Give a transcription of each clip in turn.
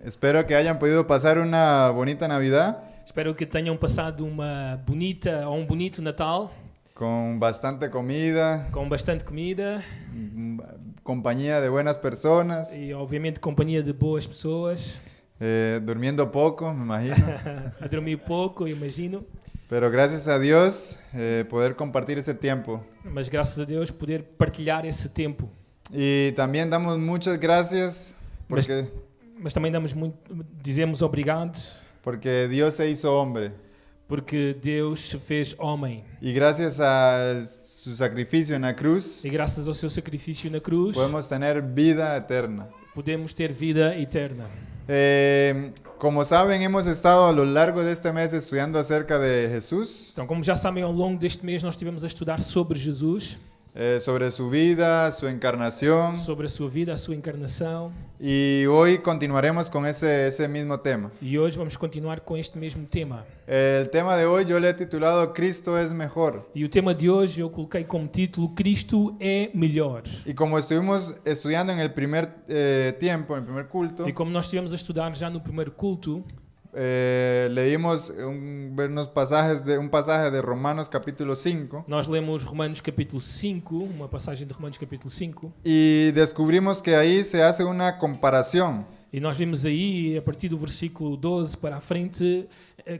Espero que hayan podido pasar una bonita Navidad Espero que tenham passado uma bonita ou um bonito Natal con bastante comida, com bastante comida compañía de buenas personas, e, obviamente, companhia de boas pessoas. durmiendo poco, me imagino. A dormir pouco, imagino. Pero gracias a Dios poder compartir ese tiempo. Mas, graças a Deus, poder partilhar esse tempo. Y también damos muchas gracias Mas também dizemos obrigado porque Dios se hizo hombre. porque Deus se fez homem. Y gracias a su sacrificio en la cruz E graças ao seu sacrifício na cruz, podemos tener vida eterna. podemos ter vida eterna. Como saben, hemos estado a lo largo de este mes estudiando acerca de Jesús, Então, como já sabem, ao longo deste mês nós estivemos a estudar sobre Jesus, sobre su vida, su encarnación, sobre a sua vida, a sua encarnação. y hoy continuaremos con ese mismo tema. E hoje vamos continuar com este mesmo tema. El tema de hoy yo le he titulado Cristo es mejor. E o tema de hoje eu coloquei como título Cristo é melhor. Y como estuvimos estudiando en el primer tiempo, en el primer culto, E como nós estivemos a estudar já no primeiro culto, leímos un pasaje de Romanos capítulo 5 nós lemos Romanos capítulo 5, uma passagem de Romanos capítulo 5, y descubrimos que ahí se hace una comparación e nós vimos aí, a partir do versículo 12 para a frente,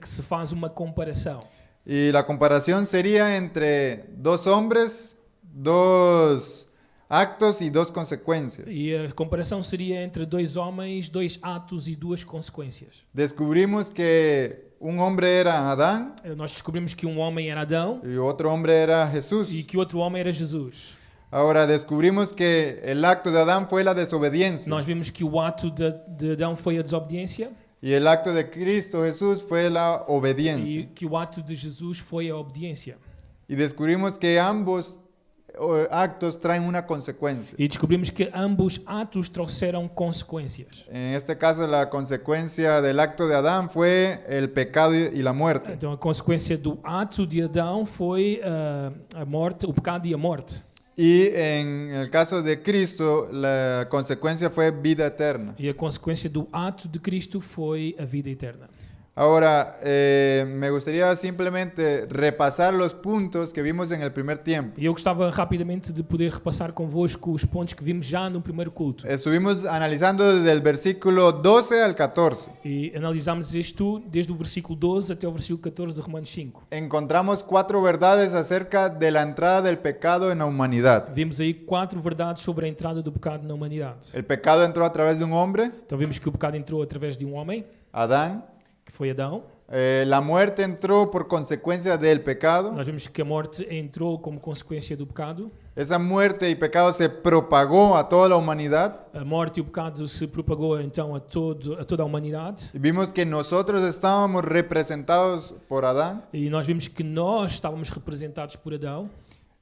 que se faz uma comparação. y la comparación sería entre dos hombres, dos actos y dos consecuencias. E a comparação seria entre dois homens, dois atos e duas consequências. Descubrimos que un hombre era Adán Nós descobrimos que um homem era Adão y otro hombre era Jesús. e que outro homem era Jesus. Ahora descubrimos que el acto de Adán fue la desobediencia Nós vimos que o ato de Adão foi a desobediência y el acto de Cristo Jesús fue la obediencia. e que o ato de Jesus foi a obediência. Y descubrimos que ambos actos traen una consecuencia. E descobrimos que ambos atos trouxeram consequências. En este caso, la consecuencia del acto de Adán fue el pecado y la muerte. Então a consequência do ato de Adão foi a morte, o pecado e a morte. Y en el caso de Cristo, la consecuencia fue vida eterna. E a consequência do ato de Cristo foi a vida eterna. Ahora, me gustaría simplemente repasar los puntos que vimos en el primer tiempo. E eu gostava rapidamente de poder repassar convosco os pontos que vimos já no primeiro culto. Estuvimos analizando desde el versículo 12 al 14. E analisámos isto desde o versículo 12 até o versículo 14 de Romanos 5. Encontramos 4 verdades acerca de la entrada del pecado en la humanidad. Vimos aí 4 verdades sobre a entrada do pecado na humanidade. El pecado entró a través de un hombre, Então vimos que o pecado entrou através de um homem, Adán. que foi Adão. La muerte entró por consecuencia del pecado. Nós vimos que a morte entrou como consequência do pecado. Esa muerte y pecado se propagó a toda la humanidad. A morte e o pecado se propagou então a toda a humanidade. Y vimos que nosotros estábamos representados por Adán. E nós vimos que nós estávamos representados por Adão.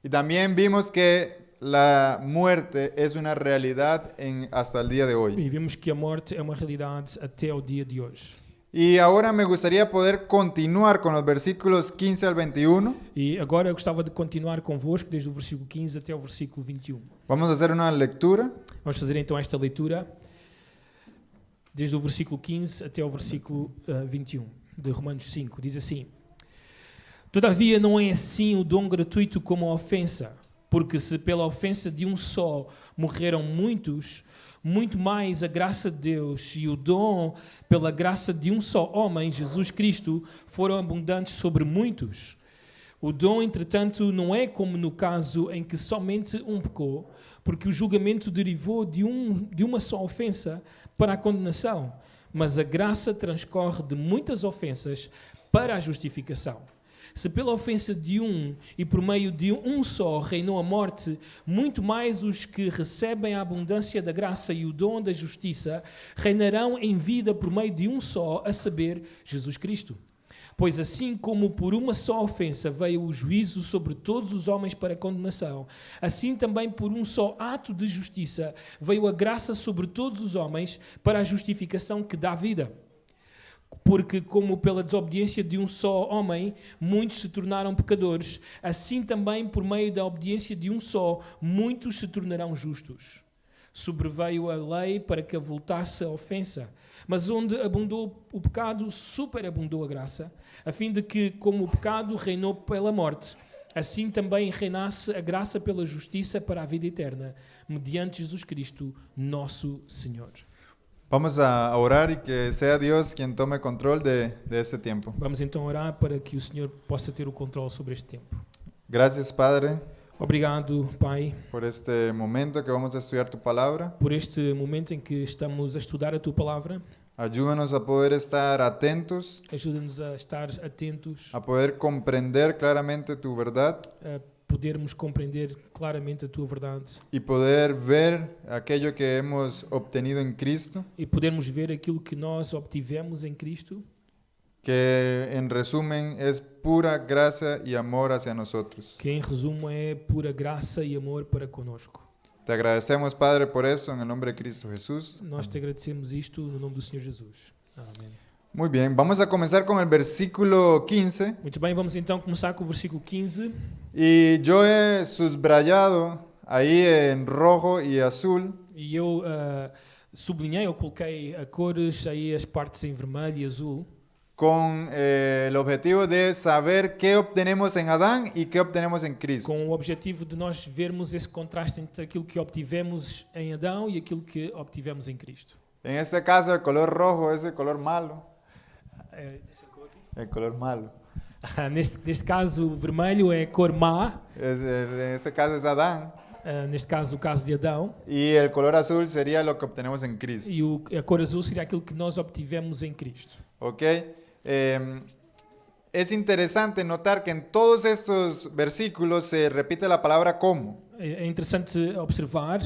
Y también vimos que la muerte es una realidad hasta el día de hoy. E vimos que a morte é uma realidade até o dia de hoje. Y ahora me gustaría poder continuar con los versículos 15 al 21. E agora eu gostava de continuar convosco desde o versículo 15 até o versículo 21. Vamos a hacer una lectura. Vamos fazer então esta leitura desde o versículo 15 até o versículo 21 de Romanos 5. Diz assim: Todavia não é assim o dom gratuito como a ofensa, porque se pela ofensa de um só morreram muitos, muito mais a graça de Deus e o dom pela graça de um só homem, Jesus Cristo, foram abundantes sobre muitos. O dom, entretanto, não é como no caso em que somente um pecou, porque o julgamento derivou de uma só ofensa para a condenação, mas a graça transcorre de muitas ofensas para a justificação. Se pela ofensa de um e por meio de um só reinou a morte, muito mais os que recebem a abundância da graça e o dom da justiça reinarão em vida por meio de um só, a saber, Jesus Cristo. Pois assim como por uma só ofensa veio o juízo sobre todos os homens para condenação, assim também por um só ato de justiça veio a graça sobre todos os homens para a justificação que dá vida. Porque como pela desobediência de um só homem, muitos se tornaram pecadores, assim também por meio da obediência de um só, muitos se tornarão justos. sobreveio a lei para que avultasse a ofensa. Mas onde abundou o pecado, superabundou a graça, a fim de que, como o pecado reinou pela morte, assim também reinasse a graça pela justiça para a vida eterna, mediante Jesus Cristo, nosso Senhor. Vamos a orar y que sea Dios quien tome control de este tiempo. Vamos então orar para que o Senhor possa ter o controle sobre este tempo. Gracias, Padre, Obrigado, Pai, por este momento que vamos a estudiar tu palabra. por este momento em que estamos a estudar a Tua Palavra. Ayúdanos a poder estar atentos, Ajuda-nos a estar atentos, a poder comprender claramente tu verdad a podermos compreender claramente a Tua verdade y poder ver aquello que hemos obtenido en Cristo, e podermos ver aquilo que nós obtivemos em Cristo, que en resumen es pura gracia y amor hacia nosotros. que em resumo é pura graça e amor para conosco. Te agradecemos, Padre, por eso, en el nombre de Cristo Jesús. Nós te agradecemos isto no nome do Senhor Jesus. Amém. Muy bien, vamos a comenzar con el versículo 15. Muito bem, vamos então começar com o versículo 15. Y yo he subrayado ahí en rojo y azul E eu sublinhei, eu coloquei a cores aí, as partes em vermelho e azul, con el objetivo de saber qué obtenemos en Adán y qué obtenemos en Cristo. com o objetivo de nós vermos esse contraste entre aquilo que obtivemos em Adão e aquilo que obtivemos em Cristo. En este caso, el color rojo es el color malo. Essa cor aqui? El color malo. Neste caso, o vermelho é a cor má, En este caso es Adán. neste caso, o caso de Adão, Y el color azul sería lo que obtenemos en Cristo. e a cor azul seria aquilo que nós obtivemos em Cristo. ¿Ok? Es interesante notar que en todos estos versículos se repite la palabra como. É interessante observar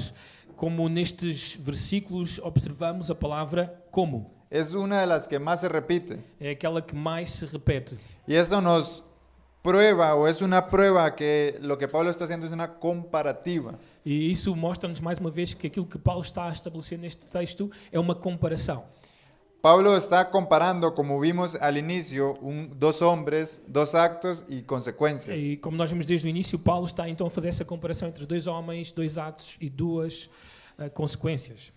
como nestes versículos observamos a palavra como. Es una de las que más se repite. É aquela que mais se repete. Y esto nos prueba o es una prueba que lo que Pablo está haciendo es una comparativa. E isso mostra-nos mais uma vez que aquilo que Paulo está a estabelecer neste texto é uma comparação. Pablo está comparando, como vimos al inicio, dos hombres, dos actos y consecuencias. E como nós vimos desde o início, Paulo está então a fazer essa comparação entre dois homens, dois atos e duas consequências.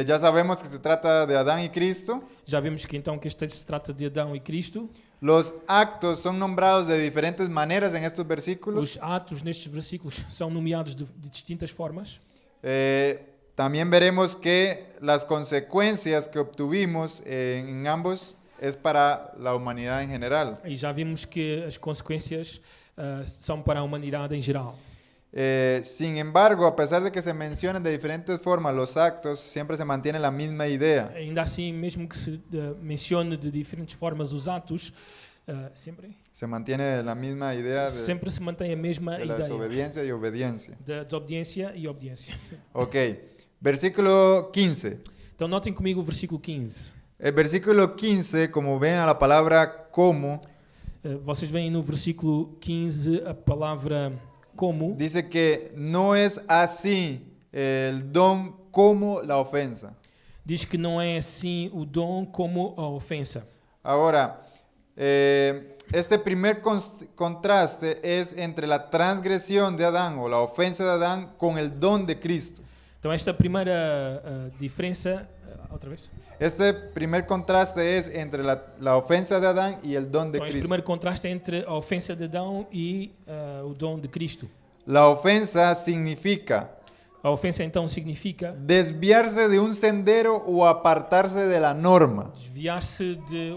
Ya sabemos que se trata de Adán y Cristo. Já vimos que então que este texto se trata de Adão e Cristo. Los actos son nombrados de diferentes maneras en estos versículos. Os atos nestes versículos são nomeados de distintas formas. También veremos que las consecuencias que obtuvimos en ambos es para la humanidad en general. E já vimos que as consequências são para a humanidade em geral. Sin embargo, a pesar de que se mencionan de diferentes formas los actos, siempre se mantiene la misma idea. Ainda assim, mesmo que se mencione de diferentes formas os atos, Se mantiene la misma idea sempre se mantém a mesma de la ideia desobediencia y obediencia. da desobediência e obediência. Ok, versículo 15. Então notem comigo o versículo 15. El versículo 15, como ven a la palabra como, Vocês veem no versículo 15 a palavra como. dice que no es así el don como la ofensa. Diz que não é assim o dom como a ofensa. Ahora, este primer contraste es entre la transgresión de Adán o la ofensa de Adán con el don de Cristo. Então esta primeira diferença, outra vez. Este primer contraste es entre la ofensa de Adán y el don de Então este Cristo. primeiro contraste é entre a ofensa de Adão e o dom de Cristo. La ofensa significa A ofensa então significa desviarse de un sendero o apartarse de la norma. desviar-se de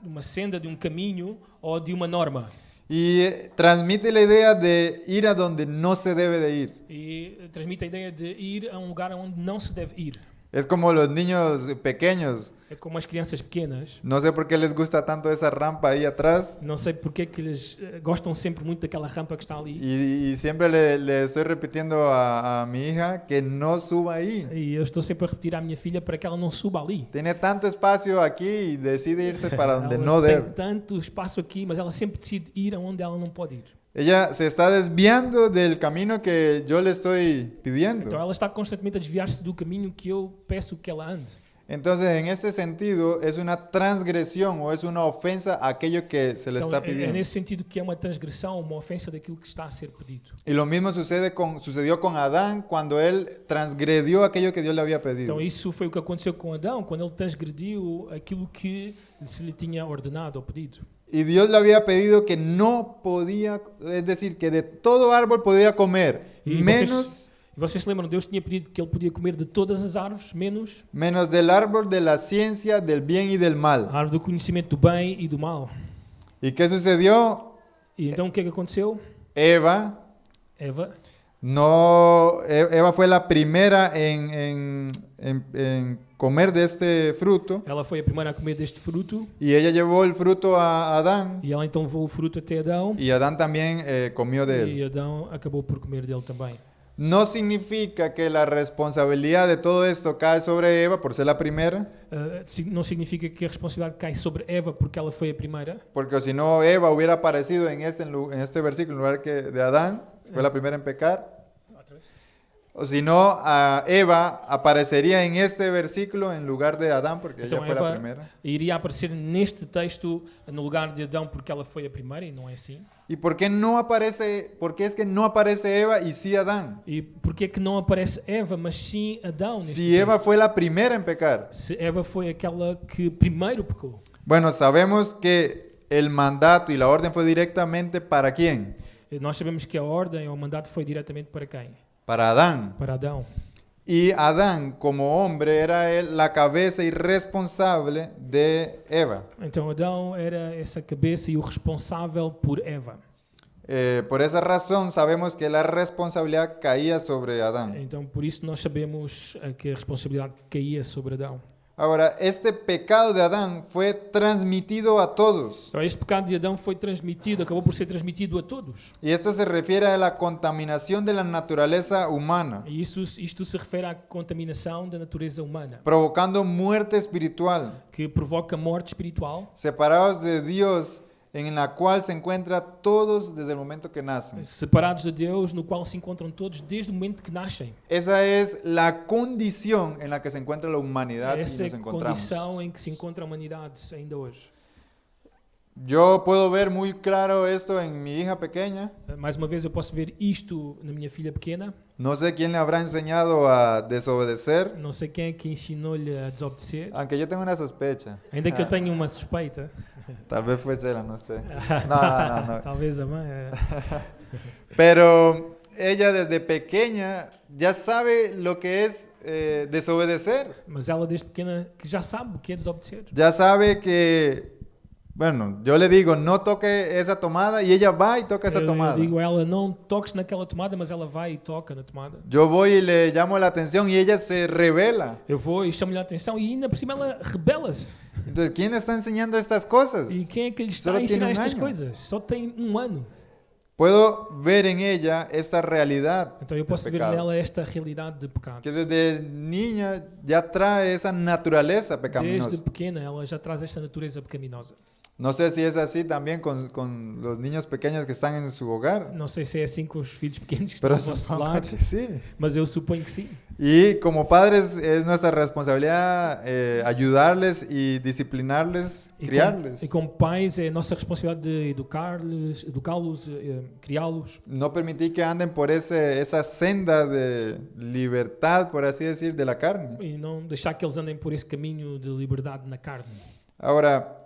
uma senda, de um caminho ou de uma norma. Y transmite la idea de ir a donde no se debe de ir. E transmite a ideia de ir a um lugar onde não se deve ir. Es como los niños pequeños. É como as crianças pequenas. No sé por qué les gusta tanto esa rampa ahí atrás. Não sei porque é que eles gostam sempre muito daquela rampa que está ali. Y siempre le estoy repitiendo a mi hija que no suba ahí. E eu estou sempre a repetir à minha filha para que ela não suba ali. Tiene tanto espacio aquí y decide irse para donde Ela no tem debe. tanto espaço aqui, mas ela sempre decide ir aonde ela não pode ir. Ella se está desviando del camino que yo le estoy Então pidiendo. ela está constantemente a desviar-se do caminho que eu peço que ela ande. Entonces, en este sentido, es una transgresión o es una ofensa a aquello que se le Então, está é pidiendo. nesse sentido que é uma transgressão, uma ofensa daquilo que está a ser pedido. Y lo mismo sucedió con Adán cuando él transgredió aquello que Dios le había pedido. Então isso foi o que aconteceu com Adão, quando ele transgrediu aquilo que se lhe tinha ordenado ou pedido. Y Dios le había pedido que no podía, es decir, que de todo árbol podía comer, E menos vocês se lembram, Deus tinha pedido que ele podia comer de todas as árvores, menos del árbol de la ciencia del bien y del a mal. árvore do conhecimento do bem e do mal. ¿Y qué sucedió? E então o que é que aconteceu? Eva fue la primera en comer de este fruto Ela foi a primeira a comer deste fruto y ella llevó el fruto a Adán e ela então levou o fruto até Adão y Adán también comió de él. e Adão acabou por comer dele também. No significa que la responsabilidad de todo esto cae sobre Eva por ser la primera, Não significa que a responsabilidade cai sobre Eva porque ela foi a primeira, porque si no Eva hubiera aparecido en este versículo en lugar que de Adán, fue la primera en pecar. O si no, Eva aparecería en este versículo en lugar de Adán porque Então ella fue la Eva primera. iria aparecer neste texto no lugar de Adão porque ela foi a primeira e não é assim. ¿Y por qué es que no aparece Eva y sí Adán? E porquê que não aparece Eva, mas sim Adão neste Si Eva texto? fue la primera en pecar. Se Eva foi aquela que primeiro pecou. Bueno, sabemos que el mandato y la orden fue directamente para quién? Nós sabemos que a ordem ou o mandato foi diretamente para quem? Para Adán. Para Adão. Y Adán, como hombre, era él la cabeza y responsable de Eva. Então Adão era essa cabeça e o responsável por Eva. Por esa razón sabemos que la responsabilidad caía sobre Adán. Então por isso nós sabemos que a responsabilidade caía sobre Adão. Ahora, este pecado de Adán fue transmitido a todos. Então este pecado de Adão foi transmitido, acabou por ser transmitido a todos. Y esto se refiere a la contaminación de la naturaleza humana, E isto se refere à contaminação da natureza humana, provocando muerte espiritual, que provoca morte espiritual, separados de Dios, en la cual se encuentran todos desde el momento que nacen. separados de Deus, no qual se encontram todos desde o momento que nascem. Esa es la condición en la que se encuentra la humanidad y Essa é nos a encontramos. condição em que se encontra a humanidade ainda hoje. Yo puedo ver muy claro esto en mi hija pequeña. Mais uma vez eu posso ver isto na minha filha pequena. No sé quién le habrá enseñado a desobedecer, Não sei quem é que ensinou-lhe a desobedecer. aunque yo tengo una sospecha. Ainda que eu tenha uma suspeita. Tal vez fue Chela, no sé. No. Talvez a mãe. Pero ella desde pequeña ya sabe lo que es desobedecer. Mas ela desde pequena que já sabe o que é desobedecer. Ya sabe que, bueno, yo le digo, no toque esa tomada y ella va y toca esa Eu tomada. digo a ela, não toques naquela tomada, mas ela vai e toca na tomada. Yo voy y le llamo la atención y ella se revela. Eu vou e chamo-lhe a atenção e ainda por cima ela rebela-se. Entonces, ¿quién le está enseñando estas cosas? E quem é que lhe está Só a ensinar tem estas ano. coisas? Só tem 1 ano. Puedo ver en ella esta realidad Então eu posso del ver pecado, nela esta realidade de pecado. que desde niña ya trae esa naturaleza Desde pecaminosa. pequena ela já traz esta natureza pecaminosa. No sé si es así también con los niños pequeños que están en su hogar, Não sei se é assim com os filhos pequenos que pero estão no vosso supongo lar, que sí. mas eu suponho que sim. Y como padres es nuestra responsabilidad ayudarles y disciplinarles, criarles. E como pais é a nossa responsabilidade de educá-los, criá-los. No permitir que anden por esa senda de libertad, por así decir, de la carne. E não deixar que eles andem por esse caminho de liberdade na carne. Ahora,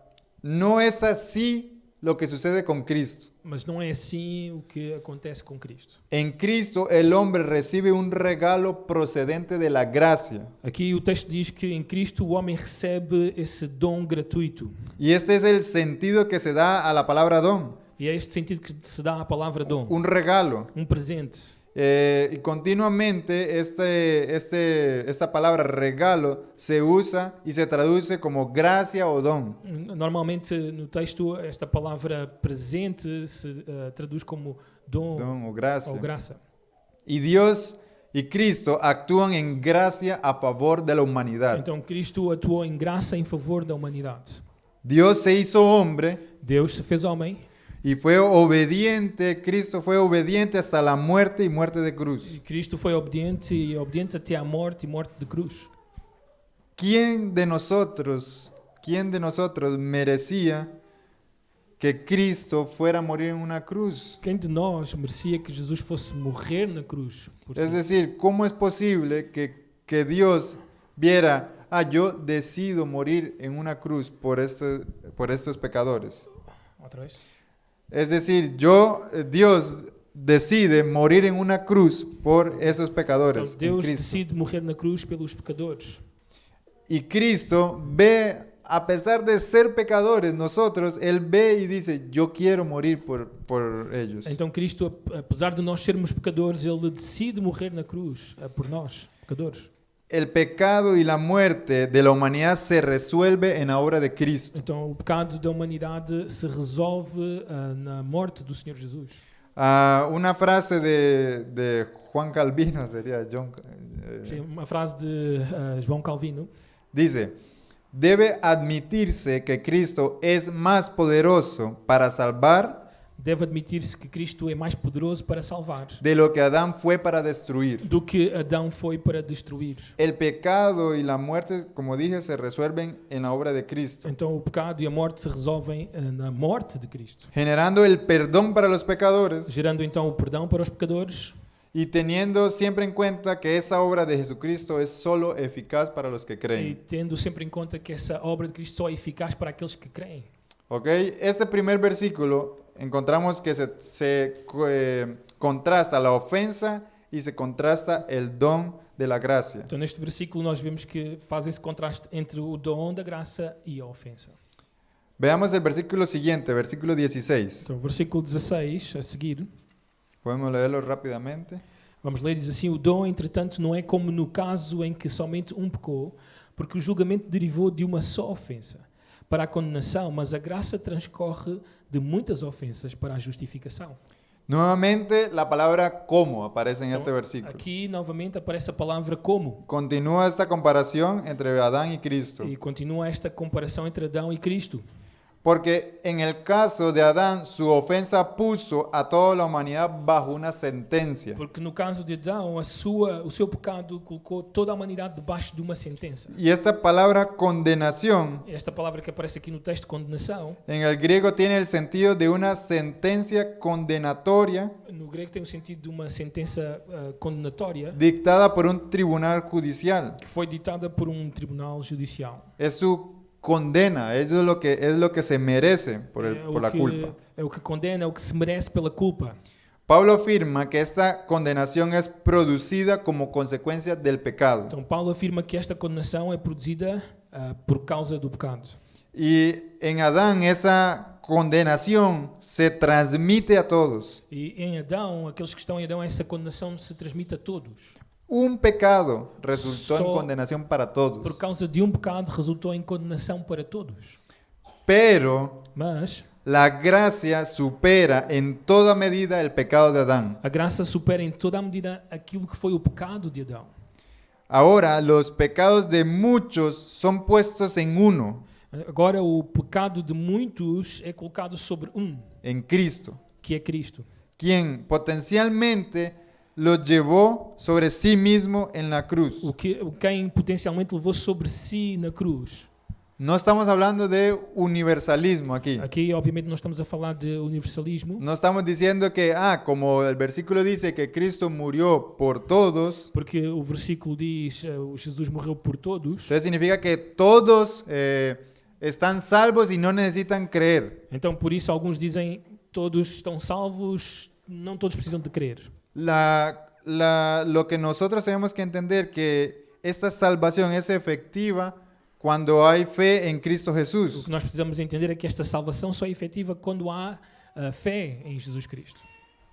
no es así lo que sucede con Cristo. Mas não é assim o que acontece com Cristo. En Cristo el hombre recibe un regalo procedente de la gracia. Aqui o texto diz que em Cristo o homem recebe esse dom gratuito. Y este es el sentido que se da a la palabra don, E é este sentido que se dá à palavra dom. un regalo. Presente. Y continuamente esta palabra regalo se usa y se traduce como gracia o don. Normalmente no texto esta palavra presente se traduz como dom Don o gracia. ou graça. Y Dios y Cristo actúan en gracia a favor de la humanidad. Então Cristo atuou em graça em favor da humanidade. Dios se hizo hombre Deus se fez homem y fue obediente. Cristo fue obediente hasta la muerte y muerte de cruz. e Cristo foi obediente até à morte e morte de cruz. ¿quién de nosotros merecía que Cristo fuera a morir en una cruz? Quem de nós merecia que Jesus fosse morrer na cruz? Por Es si? decir, ¿cómo es posible que Dios viera, yo decido morir en una cruz por estos pecadores? Outra vez? Es decir, Dios decide morir en una cruz por esos pecadores. Então, Deus en Cristo. decide morrer na cruz pelos pecadores. Y Cristo ve, a pesar de ser pecadores, nosotros, Él ve y dice, yo quiero morir por ellos. Então Cristo, apesar de nós sermos pecadores, Ele decide morrer na cruz por nós, pecadores. El pecado y la muerte de la humanidad se resuelve en la obra de Cristo. Então o pecado da humanidade se resolve na morte do Senhor Jesus. Una frase de Juan Calvino, sería John, Sim, uma frase de João Calvino dice, debe admitirse que Cristo es más poderoso para salvar deve admitir-se que Cristo é mais poderoso para salvar de lo que Adán fue para destruir. do que Adão foi para destruir. El pecado y la muerte, como dije, se resuelven en la obra de Cristo, Então o pecado e a morte se resolvem na morte de Cristo, generando el perdón para los pecadores gerando então o perdão para os pecadores y teniendo siempre en cuenta que esa obra de Jesucristo es solo eficaz para los que e creen. tendo sempre em conta que essa obra de Cristo só é eficaz para aqueles que creem. ¿Ok? Este primer versículo encontramos que se contrasta la ofensa y se contrasta el don de la gracia. Então neste versículo nós vemos que faz esse contraste entre o dom da graça e a ofensa. Veamos el versículo siguiente, versículo 16. Então versículo 16 a seguir. Podemos leerlo rápidamente. Vamos ler, diz assim: o dom, entretanto, não é como no caso em que somente um pecou, porque o julgamento derivou de uma só ofensa para a condenação, mas a graça transcorre de muitas ofensas para a justificação. Nuevamente la palabra como aparece en este versículo. Aqui, novamente, aparece a palavra como. Continúa esta comparación entre Adán y Cristo. E continua esta comparação entre Adão e Cristo. Porque en el caso de Adán, su ofensa puso a toda la humanidad bajo una sentencia. Porque no caso de Adão, o seu pecado colocou toda a humanidade debaixo de uma sentença. Y esta palabra condenación Esta palavra que aparece aqui no texto, condenação, en el griego tiene el sentido de una sentencia condenatoria no grego tem o sentido de uma sentença condenatória dictada por un tribunal judicial. que foi ditada por um tribunal judicial. Es su condena, eso es lo que se merece por la culpa. É o que condena, é o que se merece pela culpa. Pablo afirma que esta condenación es producida como consecuencia del pecado. Então Paulo afirma que esta condenação é produzida por causa do pecado. Y en Adán esa condenación se transmite a todos. E em Adão, aqueles que estão em Adão, essa condenação se transmite a todos. Un pecado resultó en So- condenación para todos. Por causa de um pecado resultou em condenação para todos. Pero Mas la gracia supera en toda medida el pecado de Adán. a graça supera em toda a medida aquilo que foi o pecado de Adão. Ahora los pecados de muchos son puestos en uno, Agora o pecado de muitos é colocado sobre en Cristo, que é Cristo, quien potencialmente lo llevó sobre sí mismo en la cruz. quem potencialmente levou sobre si na cruz. No estamos hablando de universalismo aquí. Aqui, obviamente, não estamos a falar de universalismo, No estamos diciendo que, como el versículo dice que Cristo murió por todos, porque o versículo diz Jesus morreu por todos. entonces significa que todos están salvos y no necesitan creer. Então, por isso, alguns dizem todos estão salvos, não todos precisam de crer. Lo que nosotros tenemos que entender que esta salvación es efectiva cuando hay fe en Cristo O Jesús. que nós precisamos entender é que esta salvação só é efetiva quando há fé em Jesus Cristo.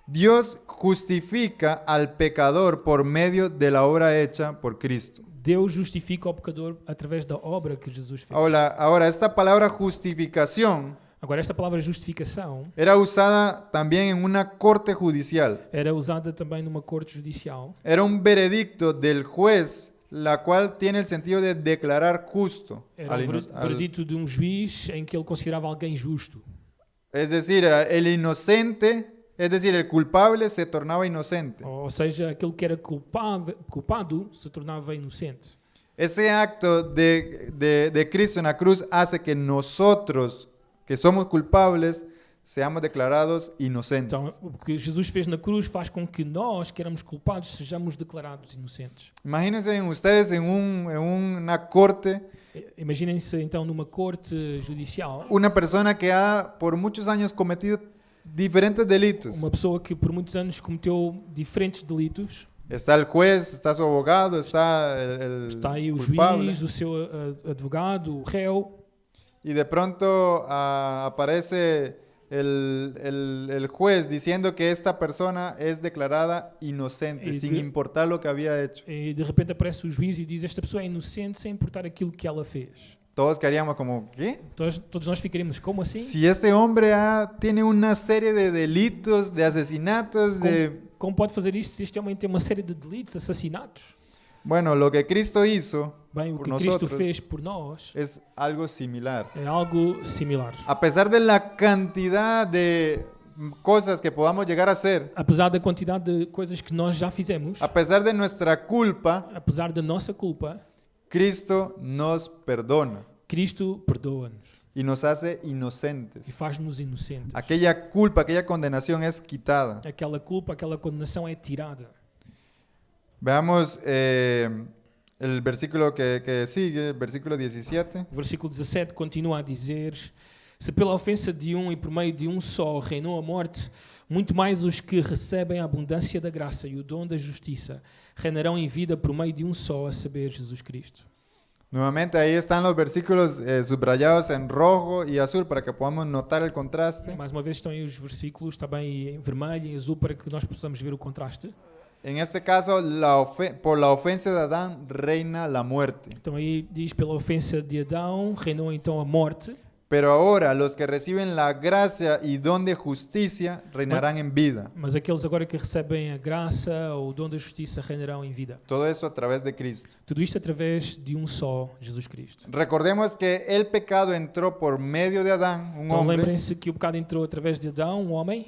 Dios justifica al pecador por medio de la obra hecha por Cristo. Deus justifica o pecador através da obra que Jesus fez. Ahora, esta palabra justificación Agora, esta palavra justificação era usada también en una corte judicial. era usada também numa corte judicial. Era un veredicto del juez, la cual tiene el sentido de declarar justo. Era verdito de um juiz em que ele considerava alguém justo. Es decir, el inocente, es decir, el culpable se tornaba inocente. Ou seja, aquele que era culpado se tornava inocente. Ese acto de Cristo en la cruz hace que nosotros, que somos culpables, seamos declarados inocentes. Então, o que Jesus fez na cruz faz com que nós, que éramos culpados, sejamos declarados inocentes. Imagínense ustedes en una corte, Imaginem-se então numa corte judicial, una persona que ha por muchos años cometido diferentes delitos. uma pessoa que por muitos anos cometeu diferentes delitos. Está el juez, está su abogado, está el Está aí o culpable. juiz, o seu advogado, o réu, Y de pronto aparece el juez diciendo que esta persona es declarada inocente, Y sin de- importar lo que había hecho. e de repente aparece o juiz e diz: esta pessoa é inocente sem importar aquilo que ela fez. Todos quedaríamos como, ¿qué? Todos nós ficaríamos: como assim? Si este hombre tiene una serie de delitos, de asesinatos, Como pode fazer isto se este homem tem uma série de delitos, assassinatos? Bueno, lo que Cristo hizo Bem, o por que Cristo nosotros fez por nós es algo similar. é algo similar. A pesar de la cantidad de cosas que podamos llegar a hacer, Apesar da quantidade de coisas que nós já fizemos, a pesar de nuestra culpa, apesar da nossa culpa, Cristo nos perdona Cristo perdoa-nos y nos hace e inocentes. faz-nos inocentes. Aquella culpa, aquella condenación es quitada. Aquela culpa, aquela condenação é tirada. Veamos el versículo que sigue, versículo 17. O versículo 17 continua a dizer: se pela ofensa de um e por meio de um só reinou a morte, muito mais os que recebem a abundância da graça e o dom da justiça reinarão em vida por meio de um só, a saber, Jesus Cristo. Nuevamente ahí están los versículos subrayados en rojo y azul para que podamos notar el contraste. Mais uma vez estão aí os versículos, está bem em vermelho e em azul para que nós possamos ver o contraste. En este caso, por la ofensa de Adán reina la muerte. Então aí diz: pela ofensa de Adão reinou então a morte, Pero ahora los que reciben la gracia y don de justicia reinarán en vida. mas aqueles agora que recebem a graça ou o dom da justiça reinarão em vida. Todo esto a través de Cristo. Tudo isto através de um só, Jesus Cristo. Recordemos que el pecado entró por medio de Adán, un Então hombre, lembrem-se que o pecado entrou através de Adão, um homem,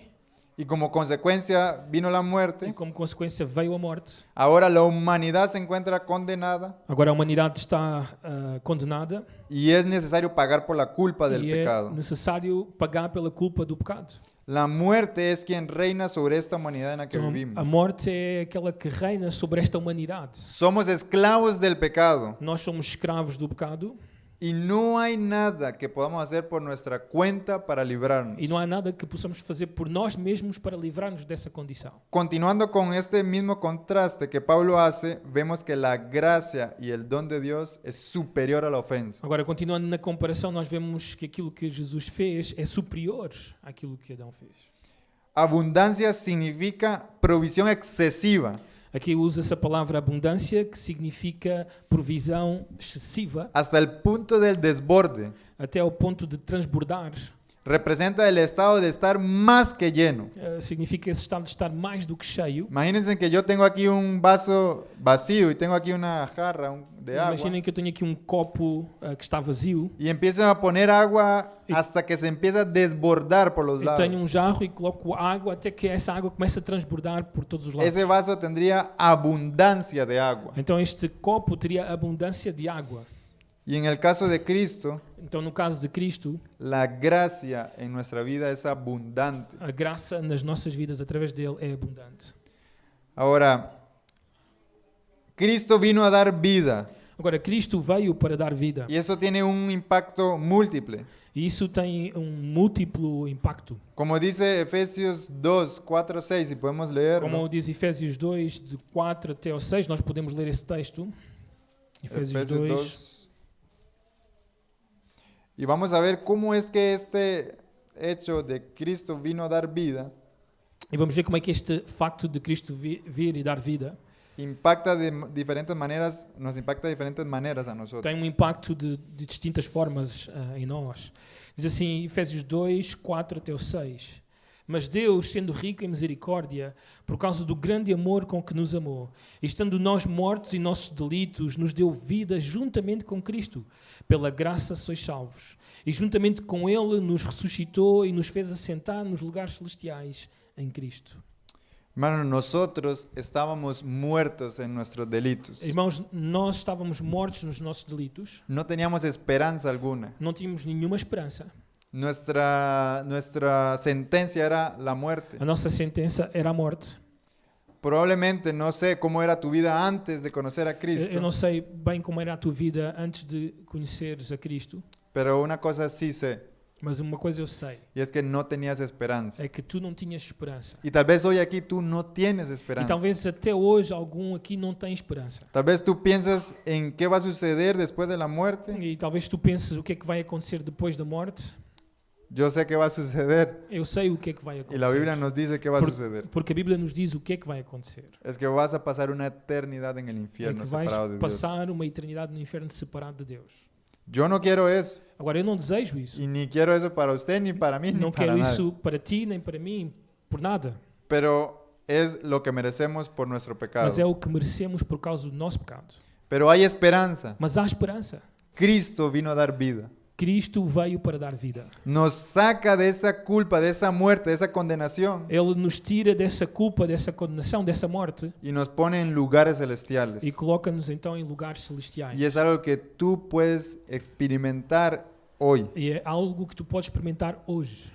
y como consecuencia vino la e muerte. como consequência veio a morte. Ahora la humanidad se encuentra condenada Agora a humanidade está condenada y es necesario pagar por la culpa del e é pecado. necessário pagar pela culpa do pecado. La muerte es quien reina sobre esta humanidad en la que Então, a vivimos. morte é aquela que reina sobre esta humanidade. Somos esclavos del pecado Nós somos escravos do pecado y no hay nada que podamos hacer por nuestra cuenta para librarnos. e não há nada que possamos fazer por nós mesmos para livrar-nos dessa condição. Continuando con este mismo contraste que Pablo hace, vemos que la gracia y el don de Dios es superior a la ofensa. Agora, continuando na comparação, nós vemos que aquilo que Jesus fez é superior àquilo que Adão fez. Abundancia significa provisión excesiva, Aqui usa-se a palavra abundância, que significa provisão excessiva, hasta el punto del desborde. até ao ponto de transbordar. Representa el estado de estar más que lleno. Significa esse estado de estar mais do que cheio. Imagínense que yo tengo aquí un vaso vacío y tengo aquí una jarra de agua Imaginem que eu tenho aqui um copo que está vazio y empiezo a poner agua hasta que se empieza a desbordar por los e tenho um lados. jarro e coloco água até que essa água comece a transbordar por todos os lados. Ese vaso tendría abundancia de agua. Então este copo teria abundância de água. Y en el caso de Cristo, Então no caso de Cristo, la gracia en nuestra vida es abundante. a graça nas nossas vidas através dele é abundante. Ahora, Cristo vino a dar vida Agora, Cristo veio para dar vida. y eso tiene un impacto múltiple. E isso tem múltiplo impacto. Como dice Efesios 2, 4, 6, si podemos leerlo. Como diz Efésios 2, de 4 até ao 6, nós podemos ler esse texto. Efésios 2. Y vamos a ver cómo es que este hecho de Cristo vino a dar vida E vamos ver como é que este facto de Cristo vir e dar vida impacta de diferentes maneras, nos impacta de diferentes maneras a nosotros. tem um impacto de distintas formas em nós. Diz assim, Efésios 2, 4 até o 6. Mas Deus, sendo rico em misericórdia, por causa do grande amor com que nos amou, e estando nós mortos em nossos delitos, nos deu vida juntamente com Cristo. Pela graça sois salvos. E juntamente com Ele nos ressuscitou e nos fez assentar nos lugares celestiais em Cristo. Hermanos, nosotros estábamos muertos en nuestros delitos. Irmãos, nós estávamos mortos nos nossos delitos, No teníamos esperanza alguna. não tínhamos nenhuma esperança. Nuestra sentencia era la muerte. A nossa sentença era a morte. Probablemente no sé cómo era tu vida antes de conocer a Eu Cristo, não sei bem como era a tua vida antes de conheceres a Cristo, pero una cosa sí sé, mas uma coisa eu sei, y es que no tenías esperanza. é que tu não tinhas esperança. Y tal vez hoy aquí tú no tienes E esperanza. talvez até hoje algum aqui não tem esperança. Tal vez tú piensas en qué va a suceder después de la muerte. E talvez tu penses o que é que vai acontecer depois da morte. Yo sé qué va a suceder Eu sei o que é que vai y la Biblia acontecer. nos dice qué va a suceder. Porque a Bíblia nos diz o que é que vai acontecer. Es que vas a pasar una eternidad en el É infierno que vais separado de Dios. passar uma eternidade no inferno separado de Deus. Yo no quiero eso Agora, eu não desejo isso. y ni quiero eso para usted, ni para mí, ni Não para quero nadie. isso para ti, nem para mim, por nada. Pero es lo que merecemos por nuestro pecado. Mas é o que merecemos por causa do nosso pecado. Pero hay esperanza. Mas há esperança. Cristo vino a dar vida. Cristo veio para dar vida. Nos saca de esa culpa, de esa muerte, de esa condenación Ele nos tira dessa culpa, dessa condenação, dessa morte y nos pone en lugares celestiales. e coloca-nos então em lugares celestiais. Y es algo que tú puedes experimentar hoy. E é algo que tu podes experimentar hoje.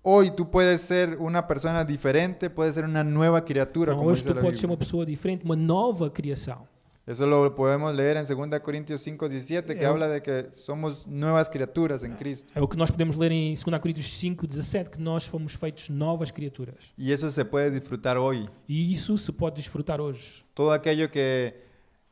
Hoy tú puedes ser una persona diferente, puedes ser una nueva criatura, Então, como hoje dice tu la podes ser Biblia. uma pessoa diferente, uma nova criação. Eso lo podemos leer en 2 Corintios 5:17, que Eu- habla de que somos nuevas criaturas en Cristo. É o que nós podemos ler em 2 Coríntios 5:17, que nós fomos feitos novas criaturas. Y eso se puede disfrutar hoy. E isso se pode desfrutar hoje. Todo aquello que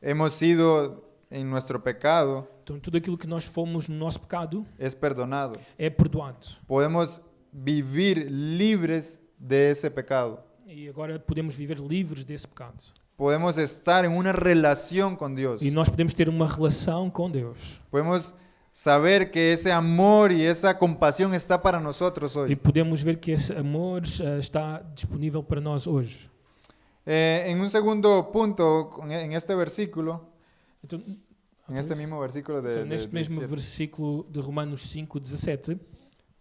hemos sido en nuestro pecado Então, tudo aquilo que nós fomos no nosso pecado es perdonado. é perdoado. Podemos vivir libres de ese pecado. E agora podemos viver livres desse pecado. Podemos estar en una relación con Dios. E nós podemos ter uma relação com Deus. Podemos saber que ese amor y esa compasión está para nosotros E hoy. podemos ver que esse amor está disponível para nós hoje. En un segundo punto, en este versículo, Então, en este mismo versículo então, neste mesmo 17, versículo de Romanos 5:17,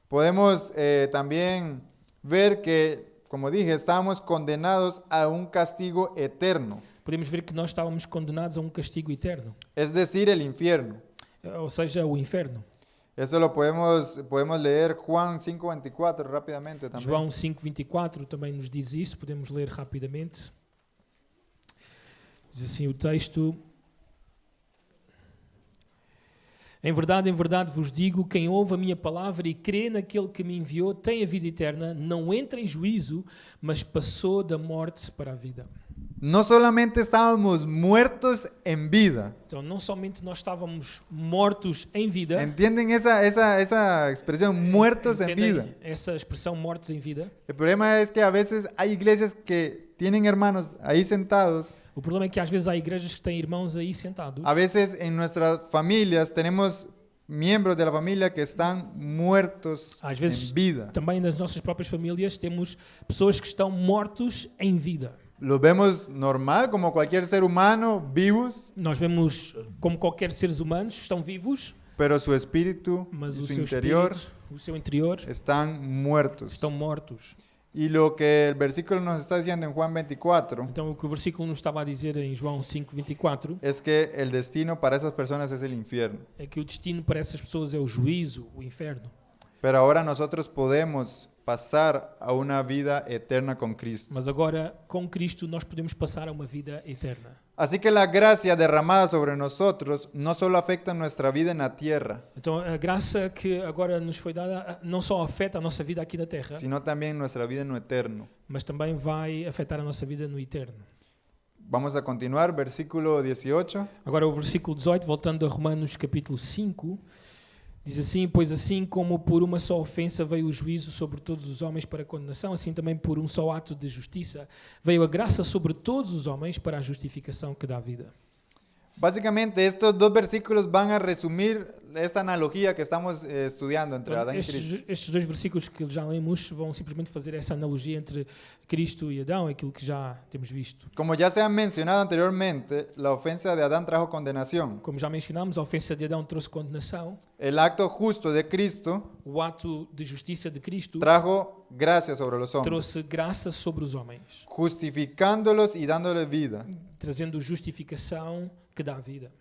podemos también ver que, como dije, estábamos condenados a un castigo eterno, podemos ver que nós estávamos condenados a um castigo eterno, es decir, el infierno. ou seja, o inferno. Eso lo podemos leer Juan 5:24 rápidamente también. João 5:24 também nos diz isso, podemos ler rapidamente. Diz assim o texto: em verdade vos digo, quem ouve a minha palavra e crê naquele que me enviou tem a vida eterna, não entra em juízo, mas passou da morte para a vida. No solamente estábamos muertos en vida. Então, não somente nós estávamos mortos em vida, ¿Entienden esa expresión, muertos en entendem vida? essa expressão mortos em vida? El problema es que a veces hay iglesias que tienen hermanos ahí sentados. O problema é que às vezes há igrejas que têm irmãos aí sentados. A veces en nuestras familias tenemos miembros de la familia que están muertos Às vezes en vida. também nas nossas próprias famílias temos pessoas que estão mortos em vida. Los vemos normal, como cualquier ser humano, vivos, Nós vemos como qualquer seres humanos, estão vivos, pero su espíritu mas y o su seu interior espírito, o seu interior, están muertos. estão mortos. Y lo que el versículo nos está diciendo en Juan 24 Então o que o versículo nos estava a dizer em João 5:24 es que el destino para esas personas es el infierno. é que o destino para essas pessoas é o juízo, o inferno. Pero ahora nosotros podemos pasar a una vida eterna con Cristo. Mas agora, com Cristo, nós podemos passar a uma vida eterna. Así que la gracia derramada sobre nosotros no solo afecta nuestra vida en la tierra, Então a graça que agora nos foi dada não só afeta a nossa vida aqui na Terra, sino también nuestra vida en lo eterno. mas também vai afetar a nossa vida no eterno. Vamos a continuar, versículo 18. Agora o versículo 18, voltando a Romanos capítulo 5, diz assim: pois assim como por uma só ofensa veio o juízo sobre todos os homens para a condenação, assim também por um só ato de justiça veio a graça sobre todos os homens para a justificação que dá vida. Básicamente estos dos versículos van a resumir esta analogía que estamos estudiando entre Adán y Cristo. Estes dois versículos que já lemos vão simplesmente fazer essa analogia entre Cristo e Adão, aquilo que já temos visto. Como ya se ha mencionado anteriormente, la ofensa de Adán trajo condenación. Como já mencionámos, a ofensa de Adão trouxe condenação, El acto justo de Cristo o ato de justiça de Cristo trajo gracia sobre los hombres, trouxe graça sobre os homens, justificándolos y dándoles vida. trazendo justificação que dá vida.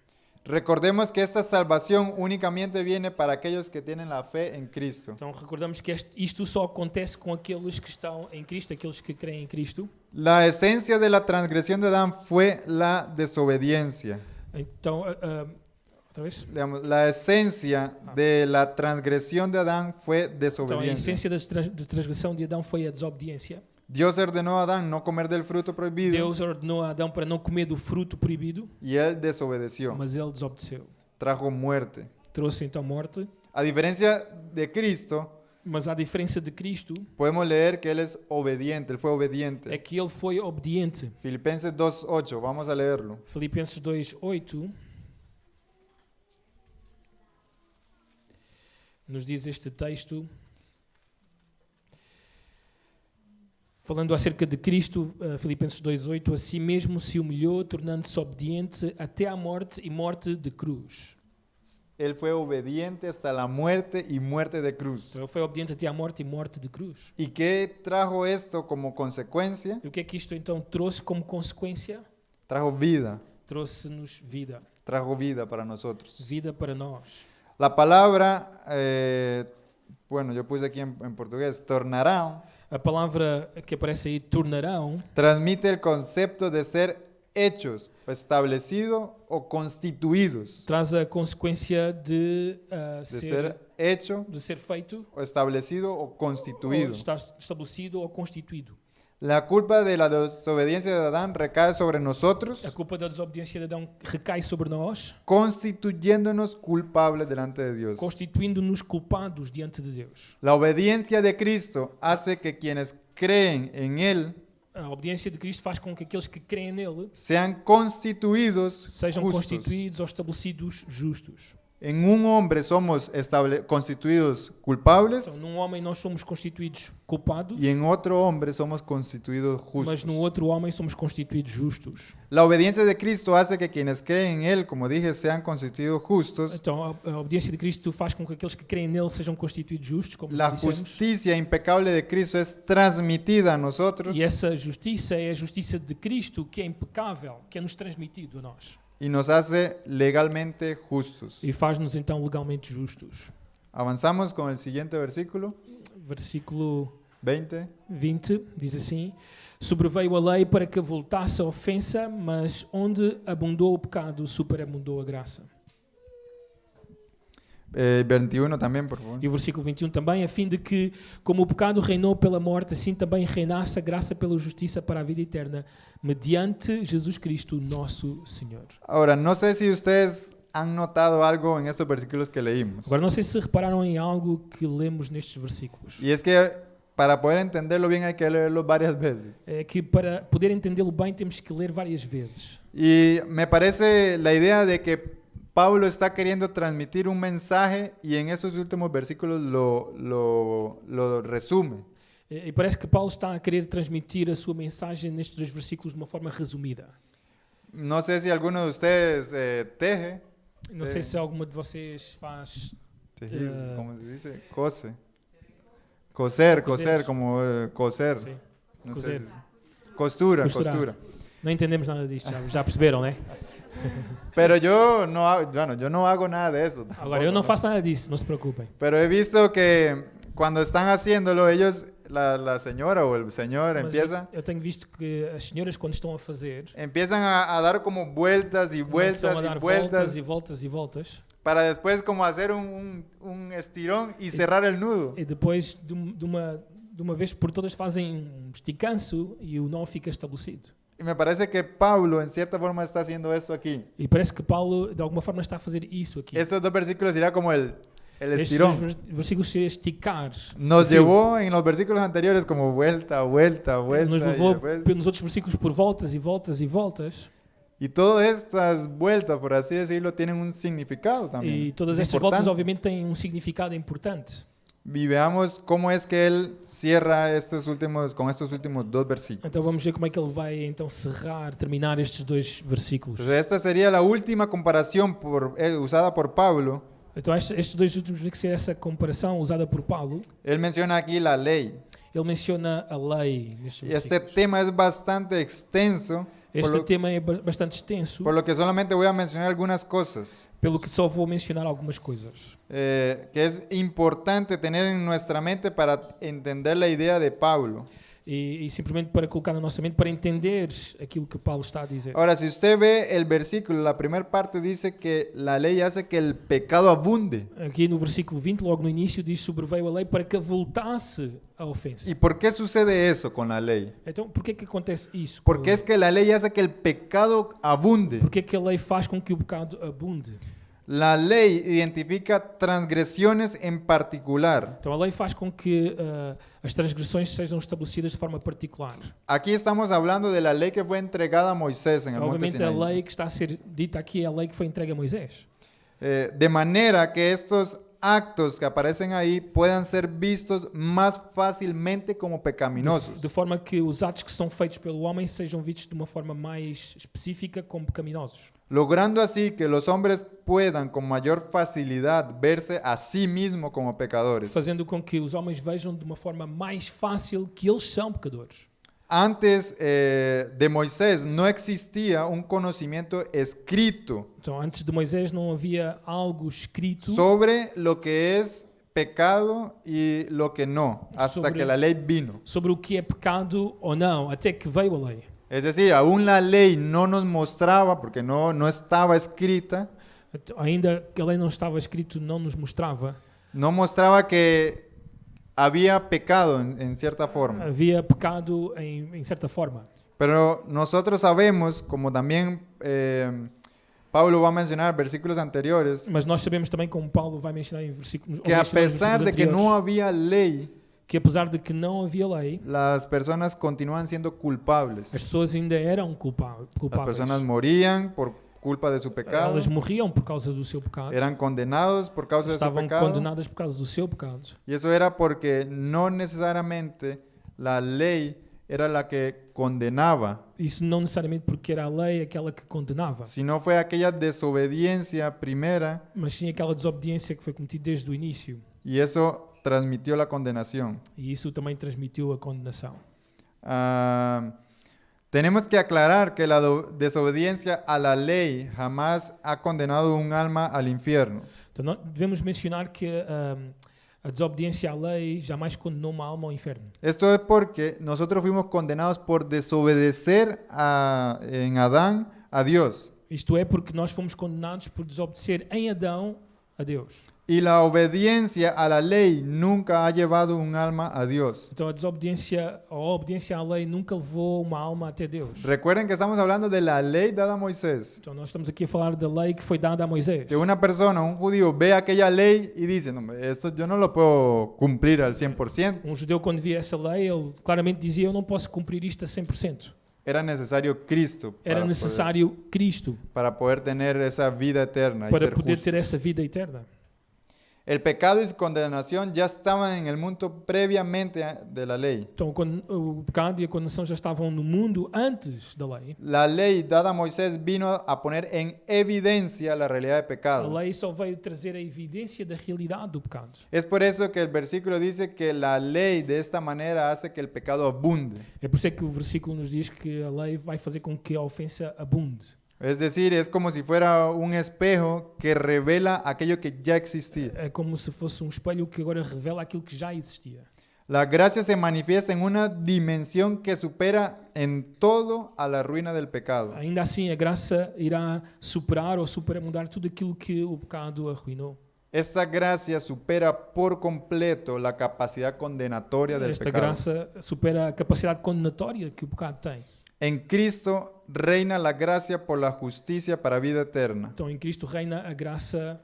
Recordemos que esta salvación únicamente viene para aquellos que tienen la fe en Cristo. Então recordamos que isto só acontece com aqueles que estão em Cristo, aqueles que creem em Cristo. La esencia de la transgresión de Adán fue la desobediencia. Então, outra vez? Digamos, la esencia de la transgresión de Adán fue Então a desobediencia. essência da transgressão de Adão foi a desobediência. Dios ordenó a Adán no comer del fruto prohibido Deus ordenou a Adão para não comer do fruto proibido, y él desobedeció. mas ele desobedeceu. Trajo muerte. Trouxe então morte, A diferencia de Cristo, mas à diferença de Cristo, podemos leer que él es obediente, él fue é obediente. que ele foi obediente. Filipenses 2:8, vamos a leerlo. Filipenses 2:8 nos diz este texto, falando acerca de Cristo, Filipenses 2:8, a si mesmo se humilhou, tornando-se obediente até à morte e morte de cruz. Él fue obediente hasta la muerte y muerte de cruz. Então, ele foi obediente até à morte e morte de cruz. ¿Y qué trajo esto como consecuencia? E o que é que isto então trouxe como consequência? Trajo vida, Trouxe-nos vida. trajo vida para nosotros. Vida para nós. La palabra, bueno, yo puse aquí en portugués, tornarão, A palavra que aparece aí, tornarão, transmite el concepto de ser hechos, establecidos o constituidos. traz a consequência de, De ser hecho, de ser feito, o establecido o ou constituido. estar estabelecido ou constituído. La culpa de la desobediencia de Adán recae sobre nosotros, A culpa da desobediência de Adão recai sobre nós, constituyéndonos culpables delante de Dios. constituindo-nos culpados diante de Deus. La obediencia de Cristo hace que quienes creen en Él A obediência de Cristo faz com que aqueles que creem nele sean constituidos sejam justos. constituídos ou estabelecidos justos. En un hombre somos constituidos culpables Então, num homem nós somos constituídos culpados, y en otro hombre somos constituidos mas justos. no outro homem somos constituídos justos. La obediencia de Cristo hace que quienes creen en Él, como dije, sean constituidos justos. Então, a obediência de Cristo faz com que aqueles que creem nele sejam constituídos justos, como La dissemos. justicia impecable de Cristo es transmitida a nosotros E essa justiça é a justiça de Cristo, que é impecável, que é nos transmitido a nós. y nos hace legalmente justos. E faz-nos então legalmente justos. Avanzamos con el siguiente versículo, Versículo 20. 20 diz assim: Sobreveio a lei para que voltasse a ofensa, mas onde abundou o pecado, superabundou a graça. 21 también, por favor. E o versículo 21 também, a fim de que, como o pecado reinou pela morte, assim também reinasse a graça pela justiça para a vida eterna, mediante Jesus Cristo, nosso Senhor. Ahora, no sé si ustedes han notado algo en estos versículos que leímos. Agora, não sei se repararam em algo que lemos nestes versículos. Y es que para poder entenderlo bien hay que leerlo varias veces. É que para poder entendê-lo bem temos que ler várias vezes. Y me parece la idea de que Pablo está queriendo transmitir un mensaje y en esos últimos versículos lo resume. E parece que Paulo está a querer transmitir a sua mensagem nestes dois versículos de uma forma resumida. No sé si alguno de ustedes teje. Não sei se alguma de vocês faz Tejido, Eh, ¿cómo se dice? Cose. Coser, Coser. como coser. sim, No coser. sé si- Costura, Costurar. costura. Não entendemos nada disto, já perceberam, né? Pero yo no hago, bueno, yo no hago nada de eso. tampoco, Agora, eu não ¿no? faço nada disso, não se preocupem. Pero he visto que cuando están haciéndolo, ellos, la señora o el señor Mas empieza, eu tenho visto que as senhoras, quando estão a fazer, empiezan a dar como vueltas y começam vueltas a y dar vueltas voltas e voltas e voltas, para después como hacer un estirón y cerrar el nudo. e depois, de uma vez por todas, fazem um esticanço e o nó fica estabelecido. Y me parece que Pablo en cierta forma está haciendo esto aquí. E parece que Paulo, de alguma forma, está a fazer isso aqui. Estos dos versículos sería como el Estes estirón. dois versículos seria esticar. Nos o fio. llevó en los versículos anteriores como vuelta, vuelta, vuelta. Nos y levou después- nos outros versículos por voltas e voltas e voltas. Y todas estas vueltas, por así decirlo, tienen un significado también. E todas Es estas voltas, importante. obviamente, têm um significado importante. Y veamos cómo es que él cierra con estos últimos dos versículos. Então vamos ver como é que ele vai então terminar estes dois versículos. Entonces, esta sería la última comparación usada por Pablo. Então estes dois últimos versículos, essa comparação usada por Paulo, Él menciona aquí la ley. ele menciona a lei nestes Y este versículos. tema es bastante extenso, Este tema é bastante extenso, por lo que solamente voy a mencionar algunas cosas pelo que só vou mencionar algumas coisas. que es importante tener en nuestra mente para entender la idea de Pablo. E simplesmente para colocar na nossa mente, para entender aquilo que Paulo está a dizer. Ahora, si usted ve el versículo, la primera parte dice que la ley hace que el pecado abunde. Aqui no versículo 20, logo no início, diz: sobreveio a lei para que voltasse a ofensa. ¿Y por qué sucede eso con la ley? Então, por que acontece isso? Porque es que la ley hace que el pecado abunde. Por que a lei faz com que o pecado abunde? La ley identifica transgresiones en particular. Então, a lei faz com que as transgressões sejam estabelecidas de forma particular. Aquí estamos hablando de la ley que fue entregada a Moisés en el monte Obviamente, a Sinaí. lei que está a ser dita aqui é a lei que foi entregue a Moisés. De manera que estos actos que aparecen ahí puedan ser vistos más fácilmente como pecaminosos. De forma que os atos que são feitos pelo homem sejam vistos de uma forma mais específica como pecaminosos. Logrando así que los hombres puedan con mayor facilidad verse a sí mismos como pecadores. Fazendo com que os homens vejam de uma forma mais fácil que eles são pecadores. Antes de Moisés no existía un conocimiento escrito Então, antes de Moisés não havia algo escrito sobre lo que es pecado y lo que no, hasta Sobre- que la lei vino. sobre o que é pecado ou não, até que veio a lei. Es decir, aún la ley no nos mostraba, porque no estaba escrita, Então, ainda que a lei não estava escrito, não nos mostrava. no mostraba que había pecado en cierta forma. Havia pecado em certa forma. Pero nosotros sabemos, como también Pablo va a mencionar en versículos anteriores, Mas nós sabemos também, como Paulo vai mencionar em versículos, que a pesar de que no había ley, que apesar de que não havia lei, las personas continúan siendo culpables. as pessoas ainda eram Las culpáveis. personas morían por culpa de su pecado, Elas morriam por causa do seu pecado. eran condenados por causa de su Estavam pecado. condenadas por causa do seu pecado. Y eso era porque no necesariamente la ley era la que condenaba, Isso não necessariamente porque era a lei aquela que condenava, sino fue aquella desobediencia primera mas sim aquela desobediência que foi cometida desde o início. y eso transmitió la condenación. E isso também transmitiu a condenação. Tenemos que aclarar que la desobediencia a la ley jamás ha condenado un alma al infierno. Então, nós devemos mencionar que a desobediência à lei jamais condenou uma alma ao inferno. Esto es porque nosotros fuimos condenados por desobedecer en Adán a Dios. Isto é porque nós fomos condenados por desobedecer em Adão a Deus. Y la obediencia a la ley nunca ha llevado un alma a Dios. Então a desobediência, a obediência à lei nunca levou uma alma até Deus. Recuerden que estamos hablando de la ley dada a Moisés. Então nós estamos aqui a falar da lei que foi dada a Moisés. Que una persona, un judío, ve aquella ley y dice, no, esto yo no lo puedo cumplir al 100%. Judeu, quando via essa lei, ele claramente dizia: eu não posso cumprir isto a 100%. Era necesario Cristo Era necessário Cristo para poder tener esa vida eterna y para ser poder justo. ter essa vida eterna. El pecado y su condenación ya estaban en el mundo previamente de la ley. Então, quando o pecado e a condenação já estavam no mundo antes da lei, La ley dada a Moisés vino a poner en evidencia la realidad de a pecado. lei só veio trazer a evidência da realidade do pecado. Es por eso que el versículo dice que la ley de esta manera hace que el pecado abunde. É por isso é que o versículo nos diz que a lei vai fazer com que a ofensa abunde. Es decir, es como si fuera un espejo que revela aquello que ya existía. É como se fosse um espelho que agora revela aquilo que já existia. La gracia se manifiesta en una dimensión que supera en todo a la ruina del pecado. Ainda assim, a graça irá superar ou superamudar tudo aquilo que o pecado arruinou. Esta gracia supera por completo la capacidad condenatoria del Esta pecado. graça supera a capacidade condenatória que o pecado tem. En Cristo reina la gracia por la justicia para vida eterna, Então, em Cristo reina a graça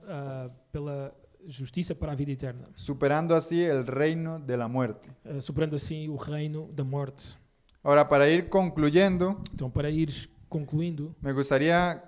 pela justiça para a vida eterna, superando así el reino de la muerte. superando assim o reino da morte. Ahora, para ir concluyendo, Então, para ir concluindo, me gustaría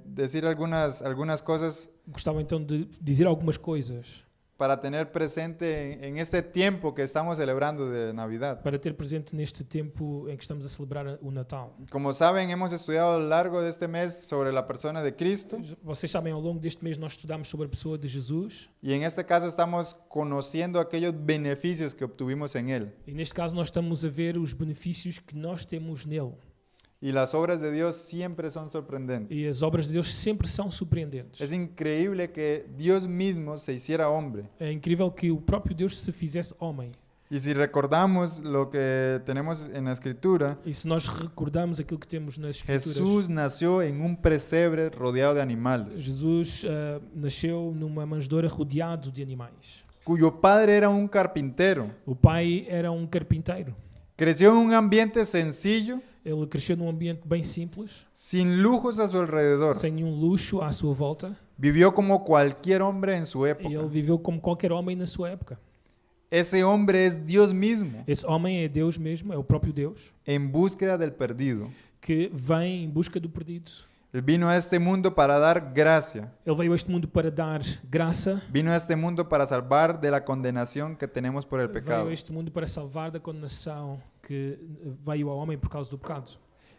decir algunas cosas gostava então de dizer algumas coisas para tener presente en este tiempo que estamos celebrando de Navidad. para ter presente neste tempo em que estamos a celebrar o Natal. Como saben, hemos estudiado a lo largo de este mes sobre la persona de Cristo Vocês sabem, ao longo deste mês nós estudamos sobre a pessoa de Jesus y en este caso estamos conociendo aquellos beneficios que obtuvimos en Él. e neste caso nós estamos a ver os benefícios que nós temos nele. Y las obras de Dios siempre son sorprendentes. E as obras de Deus sempre são surpreendentes. Es increíble que Dios mismo se hiciera hombre. É incrível que o próprio Deus se fizesse homem. Y si recordamos lo que tenemos en la Escritura, E se nós recordamos aquilo que temos nas Escrituras, Jesús nació en un pesebre rodeado de animales, Jesus nasceu numa manjedoura rodeado de animais. cuyo padre era un carpintero. O pai era um carpinteiro. Creció en un ambiente sencillo, Ele cresceu num ambiente bem simples, sin lujos a su alrededor. sem nenhum luxo à sua volta, Vivió como cualquier hombre en su e ele época. viveu como qualquer homem na sua época. Ese hombre es Dios mismo, Esse homem é Deus mesmo, é o próprio Deus, en búsqueda del perdido. que vem em busca do perdido. Él vino a este mundo para dar gracia. Ele veio a este mundo para dar graça, Vino a este mundo para salvar de la condenación que tenemos por el veio pecado. a este mundo para salvar da condenação que veio ao homem por causa do pecado.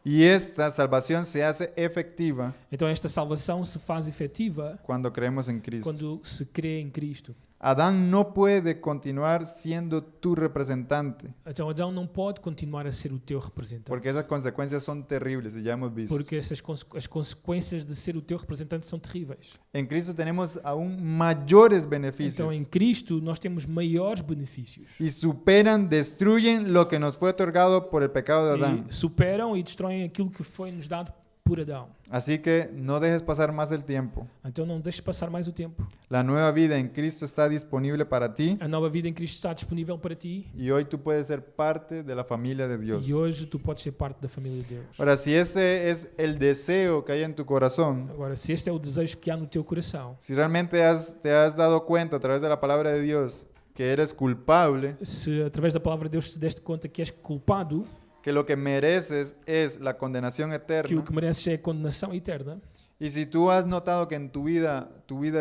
Y esta salvación se hace efectiva Então esta salvação se faz efetiva cuando creemos en Cristo. quando se crê em Cristo. Adán no puede continuar siendo tu representante, Então Adão não pode continuar a ser o teu representante. porque esas consecuencias son terribles y ya hemos visto. Porque as consequências de ser o teu representante são terríveis. En Cristo tenemos aún mayores beneficios Então em Cristo nós temos maiores benefícios. y superan, destruyen lo que nos fue otorgado por el pecado de Adán. E superam e destroem aquilo que foi nos dado por Adão. Así que no dejes pasar más el tiempo. Então não deixes passar mais o tempo. La nueva vida en Cristo está disponible para ti A nova vida em Cristo está disponível para ti y hoy tú puedes ser parte de la familia de Dios. e hoje tu podes ser parte da família de Deus. Ahora, si ese es el deseo que hay en tu corazón, Agora, se este é o desejo que há no teu coração, si realmente te has dado cuenta a través de la palabra de Dios que eres culpable, se através da palavra de Deus te deste conta que és culpado, que lo que mereces es la condenación que o eterna, que mereces é a condenação eterna, y si tú has notado que en tu vida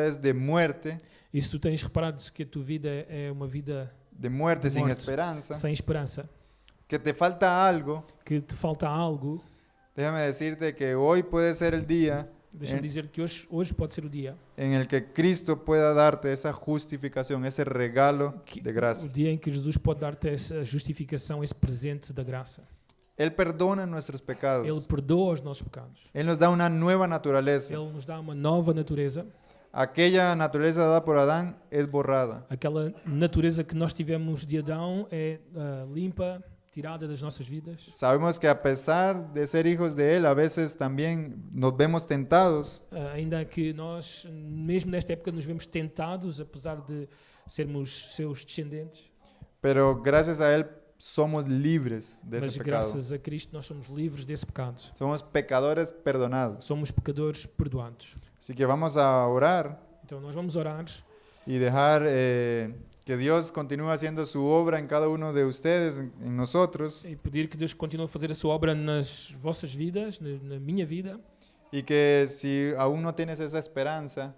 es de muerte e se tu tens reparado que a tua vida é uma vida sin Muerte. esperanza, sem esperança, que te falta algo, que te falta algo, déjame decirte que hoy puede ser el día deixa-me dizer que hoje pode ser o dia en el que Cristo pueda darte esa justificación, ese regalo de o gracia. dia em que Jesus pode dar-te essa justificação, esse presente da graça. Él perdona nuestros Ele pecados. perdoa os nossos pecados. Él nos da una nueva naturaleza. Ele nos dá uma nova natureza. Aquella naturaleza dada por Adán es borrada. Aquela natureza que nós tivemos de Adão é limpa, tirada das nossas vidas. Sabemos que a pesar de ser hijos de Él, a veces también nos vemos tentados, Ainda que nós, mesmo nesta época, nos vemos tentados, apesar de sermos seus descendentes. pero gracias a Él somos libres de Mas ese pecado. graças a Cristo nós somos livres desse pecado. Somos pecadores perdonados. Somos pecadores perdoados. Así que vamos a orar Então nós vamos orar y dejar que Dios continúe haciendo su obra en cada uno de ustedes, en nosotros, e pedir que Deus continue a fazer a sua obra nas vossas vidas, na minha vida. y que si aún no tienes esa esperanza,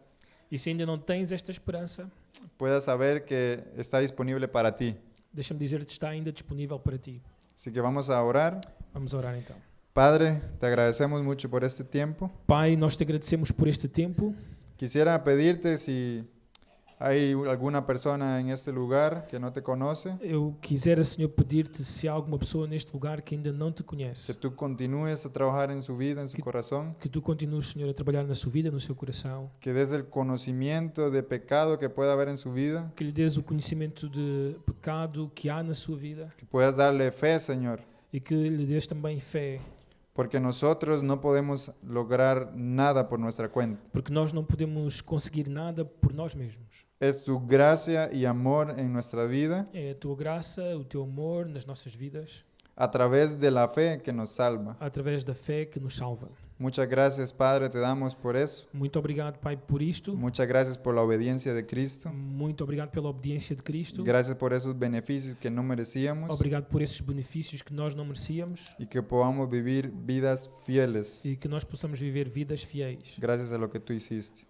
E se ainda não tens esta esperança, puedas saber que está disponible para ti. deixa-me dizer-te, está ainda disponível para ti. Así que vamos a orar. Vamos orar então. Padre, te agradecemos mucho por este tiempo. Pai, nós te agradecemos por este tempo. Quisiera pedirte si hay alguna persona en este lugar que no te conoce, Eu quisera, Senhor, pedir-te se há alguma pessoa neste lugar que ainda não te que conhece, tú continúes a trabajar en su vida, en su corazón, que tu continues, Senhor, a trabalhar na sua vida, no seu coração, que des el conocimiento de pecado que pueda haber en su vida, que lhe des o conhecimento de pecado que há na sua vida que puedas darle fe, Señor, e que lhe des também fé, porque nosotros no podemos lograr nada por nuestra cuenta. porque nós não podemos conseguir nada por nós mesmos. Es tu gracia y amor en nuestra vida É a tua graça, o teu amor nas nossas vidas, a través de la fe que nos salva. através da fé que nos salva. Muchas gracias, Padre, te damos por eso. Muito obrigado, Pai, por isto. Muchas gracias por la obediencia de Cristo. Muito obrigado pela obediência de Cristo. Gracias por esos beneficios que no merecíamos Obrigado por esses benefícios que nós não merecíamos y que podamos vivir vidas fieles e que nós possamos viver vidas fiéis, gracias a lo que tú hiciste.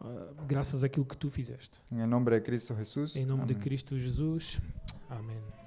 graças àquilo que tu fizeste. En el nombre de Cristo Jesús. Em nome de Amén. Cristo Jesus. Amém.